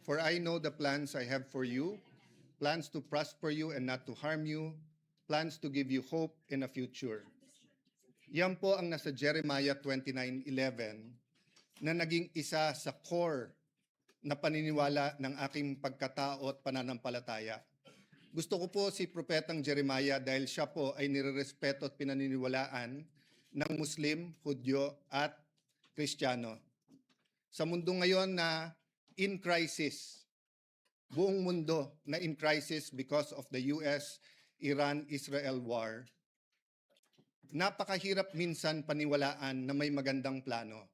For I know the plans I have for you, plans to prosper you and not to harm you, plans to give you hope in a future. Yan po ang nasa Jeremiah 29:11 na naging isa sa core na paniniwala ng aking pagkatao at pananampalataya. Gusto ko po si Propetang Jeremiah dahil siya po ay nirerespeto at pinaniniwalaan ng Muslim, Hudyo at Kristiyano. Sa mundo ngayon na in crisis, buong mundo na in crisis because of the US-Iran-Israel war, napakahirap minsan paniwalaan na may magandang plano.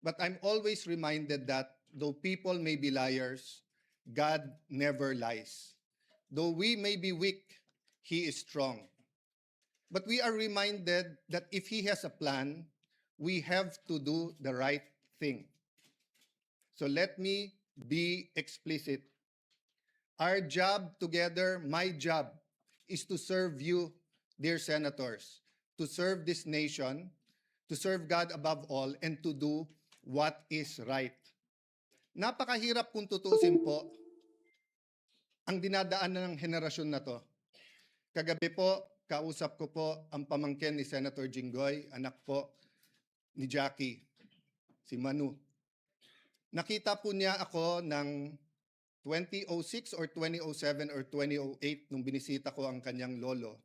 But I'm always reminded that though people may be liars, God never lies. Though we may be weak, He is strong. But we are reminded that if He has a plan, we have to do the right thing. So let me be explicit. Our job together, my job, is to serve you, dear senators, to serve this nation, to serve God above all, and to do what is right. Napakahirap kung tutusin po ang dinadaanan ng henerasyon na to. Kagabi po, kausap ko po ang pamangkin ni Senator Jinggoy, anak po ni Jackie, si Manu. Nakita po niya ako ng 2006 or 2007 or 2008 nung binisita ko ang kanyang lolo.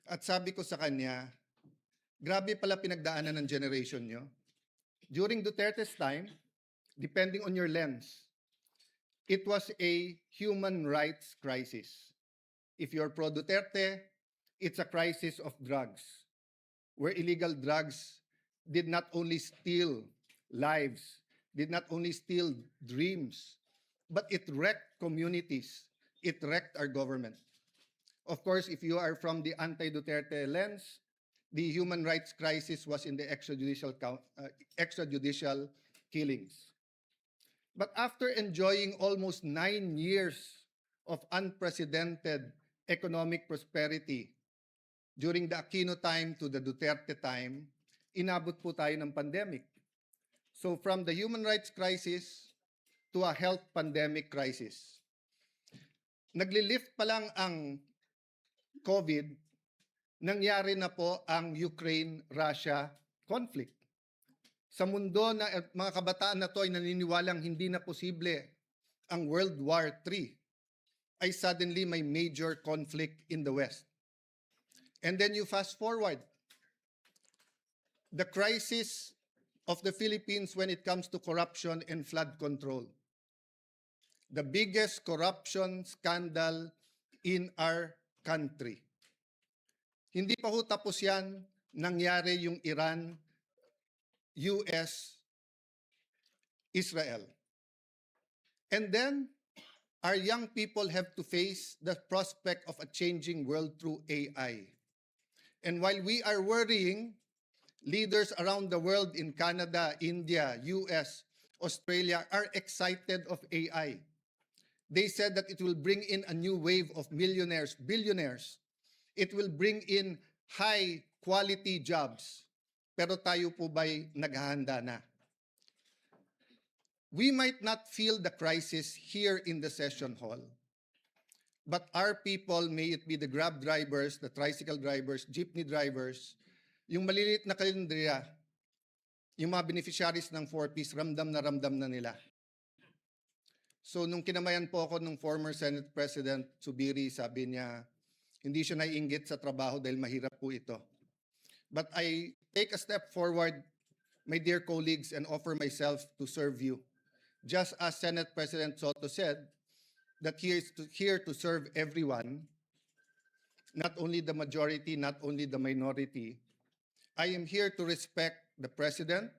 At sabi ko sa kanya, grabe pala pinagdaanan ng generation nyo. During Duterte's time, depending on your lens, it was a human rights crisis. If you're pro-Duterte, it's a crisis of drugs, where illegal drugs did not only steal lives, did not only steal dreams, but it wrecked communities. It wrecked our government. Of course, if you are from the anti-Duterte lens, the human rights crisis was in the extrajudicial killings. But after enjoying almost 9 years of unprecedented economic prosperity during the Aquino time to the Duterte time, inabot po tayo ng pandemic. So from the human rights crisis to a health pandemic crisis. Naglilift pa lang ang COVID, nangyari na po ang Ukraine-Russia conflict. Sa mundo na mga kabataan na to ay naniniwalang hindi na posible ang World War III, ay suddenly may major conflict in the West. And then you fast forward, the crisis of the Philippines when it comes to corruption and flood control. The biggest corruption scandal in our country. Hindi pa ho tapos yan, nangyari yung Iran, US, Israel. And then, our young people have to face the prospect of a changing world through AI. And while we are worrying, leaders around the world in Canada, India, US, Australia are excited of AI. They said that it will bring in a new wave of millionaires, billionaires. It will bring in high-quality jobs. Pero tayo po ba'y naghahanda na? We might not feel the crisis here in the session hall, but our people, may it be the Grab drivers, the tricycle drivers, jeepney drivers, yung maliliit na kalendriya, yung mga beneficiaries ng 4Ps, ramdam na nila. So nung kinamayan po ako ng former Senate President Zubiri, sabi niya, hindi siya naiinggit sa trabaho dahil mahirap po ito. But I take a step forward, my dear colleagues, and offer myself to serve you. Just as Senate President Soto said, that he is here to serve everyone, not only the majority, not only the minority. I am here to respect the President,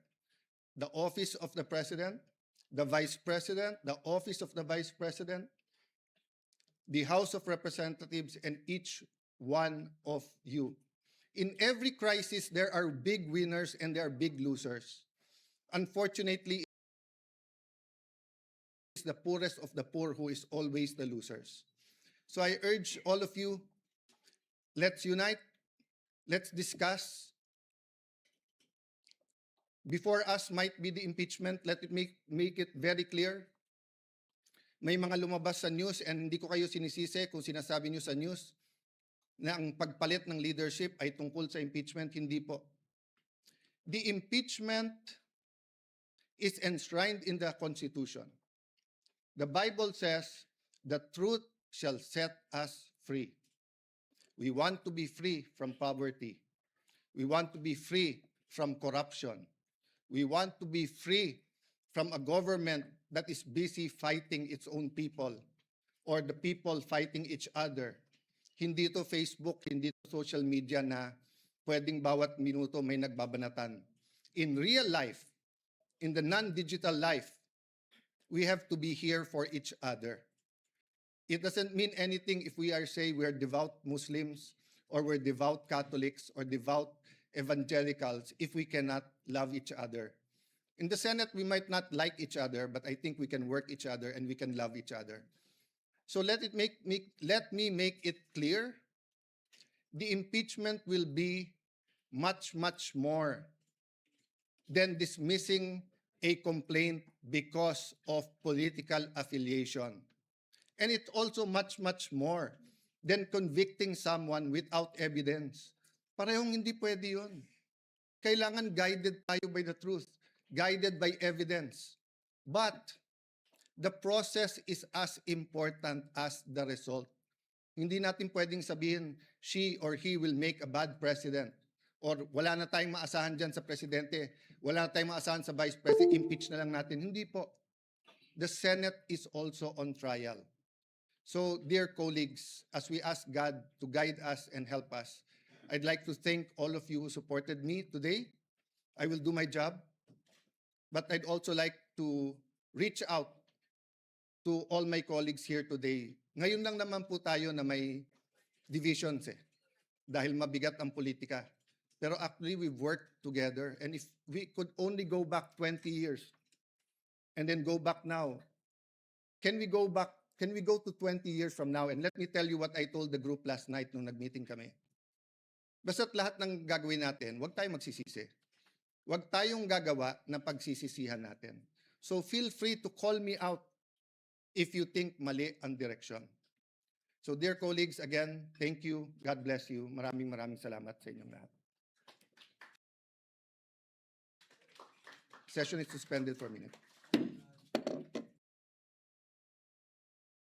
the office of the President, the Vice President, the office of the Vice President, the House of Representatives, and each one of you. In every crisis, there are big winners and there are big losers. Unfortunately, it's the poorest of the poor who is always the losers. So I urge all of you, let's unite, Let's discuss. Before us might be the impeachment. Let it make it very clear. May mga lumabas sa news and hindi ko kayo sinisisi kung sinasabi niyo sa news na ang pagpalit ng leadership ay tungkol sa impeachment. Hindi po. The impeachment is enshrined in the Constitution. The Bible says, the truth shall set us free. We want to be free from poverty. We want to be free from corruption. We want to be free from a government that is busy fighting its own people or the people fighting each other. Hindi to Facebook, hindi to social media na pwedeng bawat minuto may nagbabanatan. In real life, in the non-digital life, we have to be here for each other. It doesn't mean anything if we are saying we're devout Muslims or we're devout Catholics or devout evangelicals if we cannot love each other. In the Senate, we might not like each other, but I think we can work each other and we can love each other. So let me make it clear. The impeachment will be much, much more than dismissing a complaint because of political affiliation. And it's also much, much more than convicting someone without evidence. Parehong hindi pwede yun. Kailangan guided tayo by the truth, guided by evidence. But the process is as important as the result. Hindi natin pwedeng sabihin, she or he will make a bad president. Or wala na tayong maasahan dyan sa presidente, wala na tayong maasahan sa vice president, impeach na lang natin. Hindi po. The Senate is also on trial. So, dear colleagues, as we ask God to guide us and help us, I'd like to thank all of you who supported me today. I will do my job. But I'd also like to reach out to all my colleagues here today. Ngayon lang naman po tayo na may divisions dahil mabigat ang politika. Pero actually, we've worked together. And if we could only go back 20 years and then go back now, can we go to 20 years from now? And let me tell you what I told the group last night nung nag-meeting kami. Basta't lahat ng gagawin natin, huwag tayong magsisisi. Huwag tayong gagawa na pagsisisihan natin. So feel free to call me out if you think mali ang direction. So dear colleagues, again, thank you. God bless you. Maraming salamat sa inyong lahat. Session is suspended for a minute.